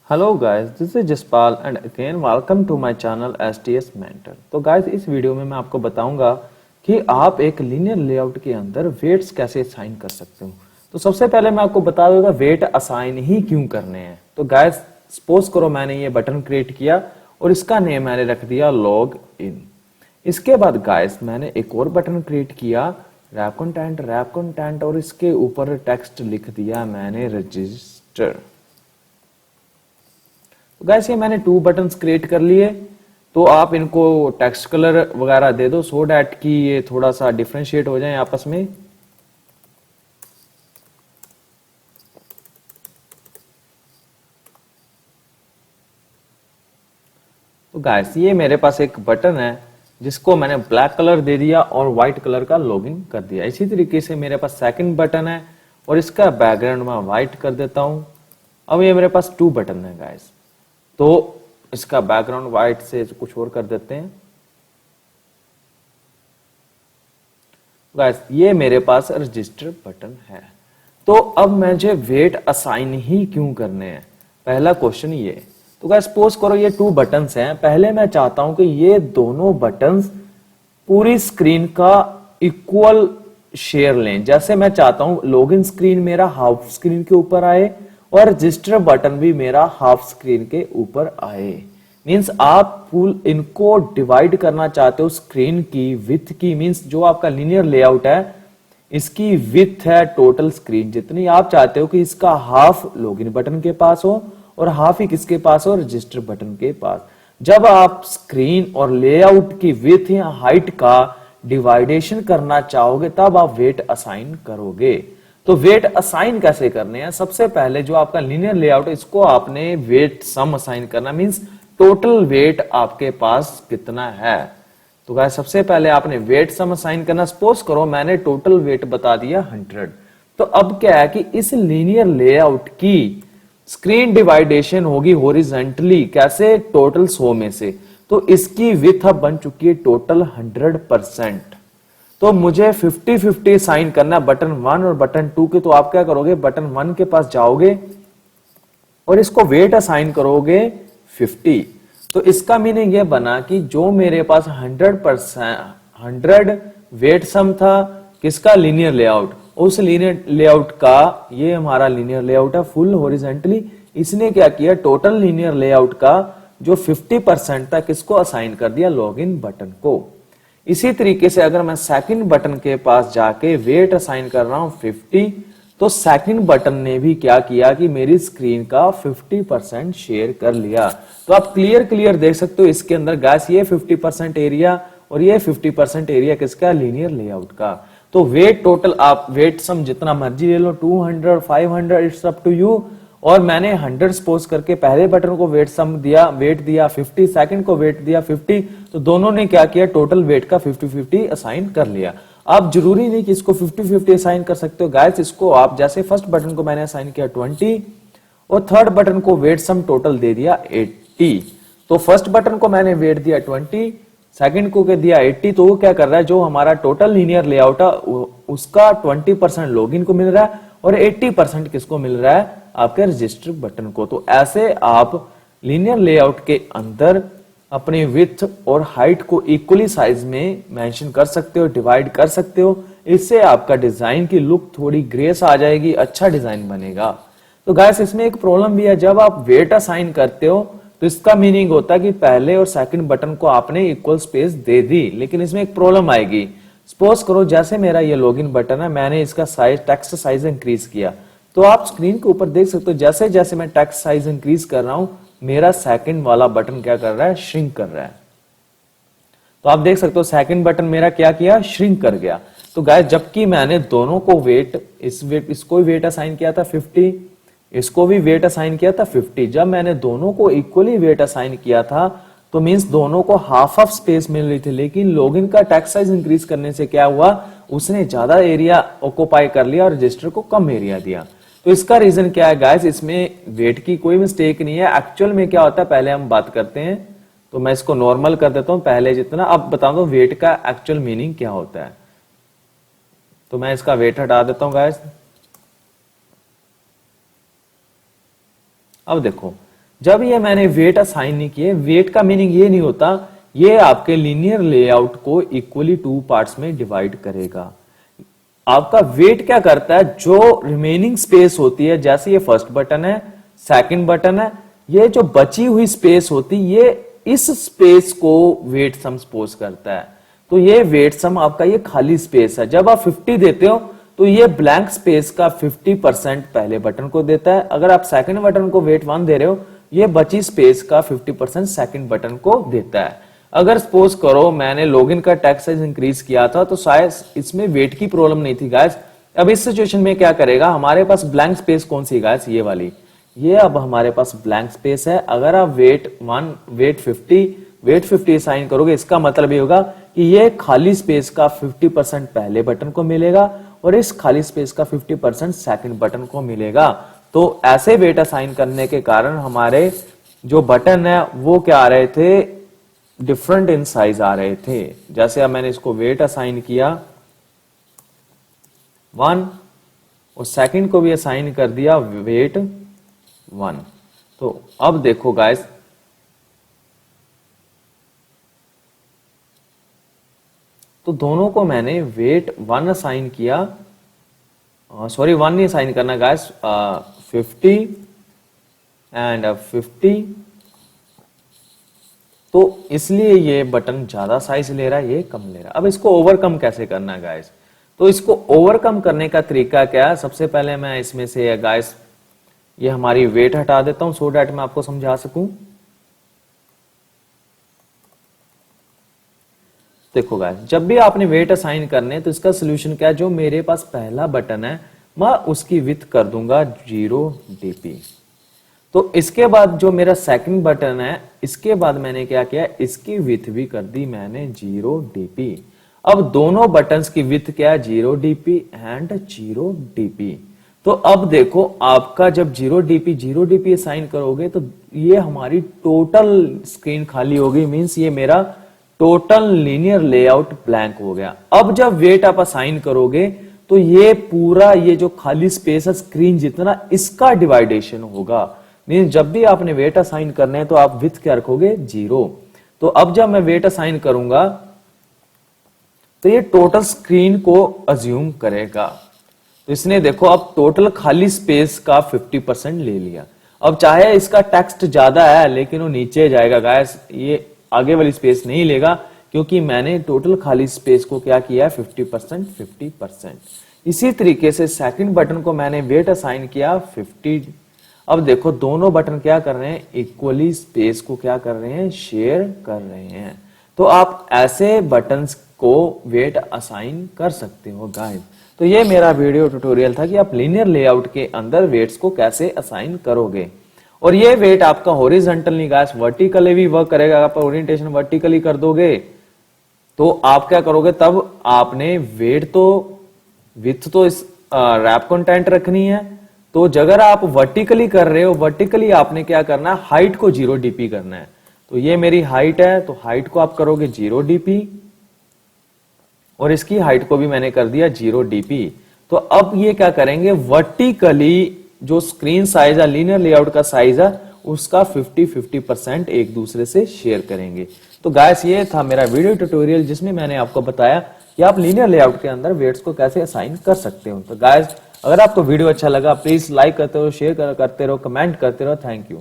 Hello guys, this is Jaspal and again welcome to my channel STS mentor. तो guys, इस video में मैं आपको बताऊंगा कि आप एक लीनियर लेआउट के अंदर वेट्स कैसे असाइन कर सकते हो। तो सबसे पहले मैं आपको बता दूंगा वेट असाइन ही क्यों करने हैं। तो गाइस, सपोज करो मैंने ये बटन क्रिएट किया और इसका नेम मैंने रख दिया लॉग इन। इसके बाद गाइस मैंने एक और बटन क्रिएट किया रैप कंटेंट और इसके ऊपर टेक्स्ट लिख दिया मैंने रजिस्टर। तो गैस ये मैंने 2 बटन्स क्रिएट कर लिए। तो आप इनको टेक्स्ट कलर वगैरह दे दो सो डैट कि ये थोड़ा सा डिफरेंशिएट हो जाए आपस में। तो गैस ये मेरे पास एक बटन है जिसको मैंने ब्लैक कलर दे दिया और व्हाइट कलर का लॉगिन कर दिया। इसी तरीके से मेरे पास सेकंड बटन है और इसका बैकग्राउंड मैं व्हाइट कर देता हूं। अब ये मेरे पास 2 बटन है गाइस, तो इसका बैकग्राउंड व्हाइट से कुछ और कर देते हैं। गाइस ये मेरे पास रजिस्टर बटन है। तो अब मुझे वेट असाइन ही क्यों करने हैं, पहला क्वेश्चन ये। तो गाइस सपोज करो ये 2 बटन्स हैं, पहले मैं चाहता हूं कि ये दोनों बटन्स पूरी स्क्रीन का इक्वल शेयर लें। जैसे मैं चाहता हूं लॉगिन स्क्रीन मेरा हाफ स्क्रीन के ऊपर आए और रजिस्टर बटन भी मेरा हाफ स्क्रीन के ऊपर आए। मींस आप फुल इनको डिवाइड करना चाहते हो स्क्रीन की विड्थ की। मींस जो आपका लीनियर लेआउट है इसकी विड्थ है टोटल स्क्रीन जितनी, आप चाहते हो कि इसका हाफ लॉगिन बटन के पास हो और हाफ ही किसके पास हो, रजिस्टर बटन के पास। जब आप स्क्रीन और लेआउट की विड्थ या हाइट का डिवाइडेशन करना चाहोगे तब आप वेट असाइन करोगे। तो वेट असाइन कैसे करने हैं, सबसे पहले जो आपका लीनियर लेआउट है इसको आपने वेट सम असाइन करना। मींस टोटल वेट आपके पास कितना है। तो गाइस सबसे पहले आपने वेट सम असाइन करना। सपोज करो मैंने टोटल वेट बता दिया 100। तो अब क्या है कि इस लीनियर लेआउट की स्क्रीन डिवाइडेशन होगी हॉरिजॉन्टली, कैसे, टोटल 100 में से। तो इसकी विड्थ अब बन चुकी है टोटल 100%। तो मुझे 50-50 साइन करना बटन 1 और बटन 2 के। तो आप क्या करोगे, बटन 1 के पास जाओगे और इसको वेट असाइन करोगे 50। तो इसका मीनिंग यह बना कि जो मेरे पास 100 वेट सम था किसका, लीनियर लेआउट, उस लीनियर लेआउट का, ये हमारा लीनियर लेआउट है फुल हॉरिजॉन्टली, इसने क्या किया टोटल लीनियर लेआउट का जो 50% था किसको असाइन कर दिया, लॉगिन बटन को। इसी तरीके से अगर मैं सेकंड बटन के पास जाके वेट असाइन कर रहा हूं 50, तो सेकंड बटन ने भी क्या किया कि मेरी स्क्रीन का 50% शेयर कर लिया। तो आप क्लियर देख सकते हो इसके अंदर गैस ये 50% एरिया और ये 50% एरिया किसका, लीनियर लेआउट का। तो वेट टोटल आप वेट सम जितना मर्जी ले लो, 200, 500, इट्स अप टू यू। और मैंने 100 सपोज करके पहले बटन को वेट सम दिया, वेट दिया 50, सेकंड को वेट दिया 50। तो दोनों ने क्या किया, टोटल वेट का 50-50 असाइन कर लिया। आप जरूरी नहीं कि इसको 50-50 असाइन कर सकते हो गाइस। इसको आप जैसे फर्स्ट बटन को मैंने असाइन किया 20 और थर्ड बटन को वेट सम टोटल दे दिया 80। तो फर्स्ट बटन को मैंने वेट दिया 20, सेकंड को दिया 80। तो वो क्या कर रहा है, जो हमारा टोटल लीनियर लेआउट है उसका 20% लॉगिन को मिल रहा है और 80% किसको मिल रहा है, आपके रजिस्टर बटन को। तो ऐसे आप लीनियर लेआउट के अंदर अपनी विड्थ और हाइट को इक्वली साइज में मेंशन कर सकते हो, डिवाइड कर सकते हो। इससे आपका डिजाइन की लुक थोड़ी ग्रेस आ जाएगी, अच्छा डिजाइन बनेगा। तो गाइस इसमें एक प्रॉब्लम भी है, जब आप वेट असाइन करते हो तो इसका मीनिंग होता है कि पहले और सेकंड बटन को आपने इक्वल स्पेस दे दी। लेकिन इसमें एक प्रॉब्लम आएगी। सपोज करो जैसे मेरा ये लॉगिन बटन है, मैंने इसका साइज, टेक्स्ट साइज इंक्रीज किया। तो आप स्क्रीन के ऊपर देख सकते हो जैसे जैसे मैं टेक्स्ट साइज इंक्रीज कर रहा हूं मेरा सेकंड वाला बटन क्या कर रहा है, श्रिंक कर रहा है। तो आप देख सकते हो सेकंड बटन मेरा क्या किया, श्रिंक कर गया। तो गाइस जबकि मैंने दोनों को वेट, इसको भी वेट असाइन किया था 50, इसको भी वेट असाइन किया था 50। जब मैंने दोनों को इक्वली वेट असाइन किया था तो मींस दोनों को हाफ ऑफ स्पेस मिल रही थी। लेकिन लॉगिन का टेक्स्ट साइज इंक्रीज करने से क्या हुआ, उसने ज्यादा एरिया ऑक्यूपाई कर लिया और रजिस्टर को कम एरिया दिया। तो इसका रीजन क्या है गाइस, इसमें वेट की कोई मिस्टेक नहीं है। एक्चुअल में क्या होता है पहले हम बात करते हैं। तो मैं इसको नॉर्मल कर देता हूं पहले जितना। अब बता दो वेट का एक्चुअल मीनिंग क्या होता है। तो मैं इसका वेट हटा देता हूं गाइस। अब देखो जब ये मैंने वेट असाइन नहीं किए, वेट का मीनिंग ये नहीं होता ये आपके लीनियर लेआउट को इक्वली 2 पार्ट्स में डिवाइड करेगा। आपका वेट क्या करता है, जो रिमेनिंग स्पेस होती है, जैसे ये फर्स्ट बटन है, सेकंड बटन है, ये जो बची हुई स्पेस होती है ये इस स्पेस को वेट सम सपोज करता है। तो ये वेट सम आपका ये खाली स्पेस है। जब आप 50 देते हो तो ये ब्लैंक स्पेस का 50% पहले बटन को देता है। अगर आप सेकंड बटन को वेट 1 दे रहे हो, ये बची स्पेस का 50% सेकंड बटन को देता है। अगर सपोज करो मैंने लॉगिन का टेक्स्ट साइज इंक्रीज किया था तो शायद इसमें वेट की प्रॉब्लम नहीं थी गाइस। अब इस सिचुएशन में क्या करेगा, हमारे पास ब्लैंक स्पेस कौन सी गाइस, ये वाली, ये अब हमारे पास ब्लैंक स्पेस है। अगर आप वेट 1 वेट 50 साइन करोगे, इसका मतलब ये होगा कि ये खाली स्पेस का 50% पहले बटन को मिलेगा और इस खाली स्पेस का 50% सेकंड बटन को मिलेगा। तो ऐसे वेट असाइन करने के कारण हमारे जो बटन है वो क्या आ रहे थे, डिफरेंट इन साइज आ रहे थे। जैसे अब मैंने इसको वेट असाइन किया 1 और सेकंड को भी असाइन कर दिया वेट 1। तो अब देखो गाइस, तो दोनों को मैंने वेट 1 असाइन किया, सॉरी 1 नहीं असाइन करना गाइस, 50 एंड 50। तो इसलिए ये बटन ज्यादा साइज ले रहा है, ये कम ले रहा है। अब इसको ओवरकम कैसे करना है गाइस, तो इसको ओवरकम करने का तरीका क्या है, सबसे पहले मैं इसमें से गाइस ये हमारी वेट हटा देता हूं सो डैट मैं आपको समझा सकूं। देखो गाइस, जब भी आपने वेट असाइन करने तो इसका सोल्यूशन क्या है, जो मेरे पास पहला बटन है मैं उसकी विड्थ कर दूंगा 0 dp। तो इसके बाद जो मेरा सेकंड बटन है, इसके बाद मैंने क्या किया, इसकी विड्थ भी कर दी मैंने 0 dp। अब दोनों बटन्स की विड्थ क्या है, 0 dp एंड 0 dp। तो अब देखो आपका जब 0 dp असाइन करोगे तो ये हमारी टोटल स्क्रीन खाली होगी, मींस ये मेरा टोटल लीनियर लेआउट ब्लैंक हो गया। अब जब वेट आप असाइन करोगे तो ये पूरा ये जो खाली स्पेस है स्क्रीन जितना, इसका डिवाइडेशन होगा। मींस जब भी आपने वेट असाइन करने हैं तो आप विड्थ क्या रखोगे, 0। तो अब जब मैं वेट असाइन करूंगा तो ये टोटल स्क्रीन को अज्यूम करेगा। तो इसने देखो अब टोटल खाली स्पेस का 50% ले लिया। अब चाहे इसका टेक्स्ट ज्यादा है लेकिन वो नीचे जाएगा गाइस, ये आगे वाली स्पेस नहीं लेगा क्योंकि मैंने टोटल खाली स्पेस को क्या किया है, 50%। इसी तरीके से सेकंड बटन को मैंने वेट असाइन किया 50। अब देखो दोनों बटन क्या कर रहे हैं, इक्वली स्पेस को क्या कर रहे हैं, शेयर कर रहे हैं। तो आप ऐसे बटन्स को वेट असाइन कर सकते हो गाइस। तो ये मेरा वीडियो ट्यूटोरियल था कि आप लीनियर लेआउट के अंदर वेट्स को कैसे असाइन करोगे। और ये वेट आपका हॉरिजॉन्टल नहीं गाइस, वर्टिकली भी वर्क करेगा। आप ओरिएंटेशन वर्टिकली कर दोगे तो आप क्या करोगे, तब आपने वेट तो विड्थ तो इस रैप कंटेंट रखनी है। तो अगर आप वर्टिकली कर रहे हो, वर्टिकली आपने क्या करना है, हाइट को 0 dp करना है। तो ये मेरी हाइट है तो हाइट को आप करोगे 0 dp और इसकी हाइट को भी मैंने कर दिया 0 dp। तो अब ये क्या करेंगे, वर्टिकली जो स्क्रीन साइज है, लीनियर लेआउट का साइज है, उसका 50% एक दूसरे से शेयर करेंगे। तो गाइस ये था मेरा वीडियो ट्यूटोरियल जिसमें मैंने आपको बताया कि आप लीनियर लेआउट के अंदर वेट्स को कैसे असाइन कर सकते हो। तो गाइस अगर आपको वीडियो अच्छा लगा प्लीज लाइक करते रहो, शेयर करते रहो, कमेंट करते रहो। Thank you.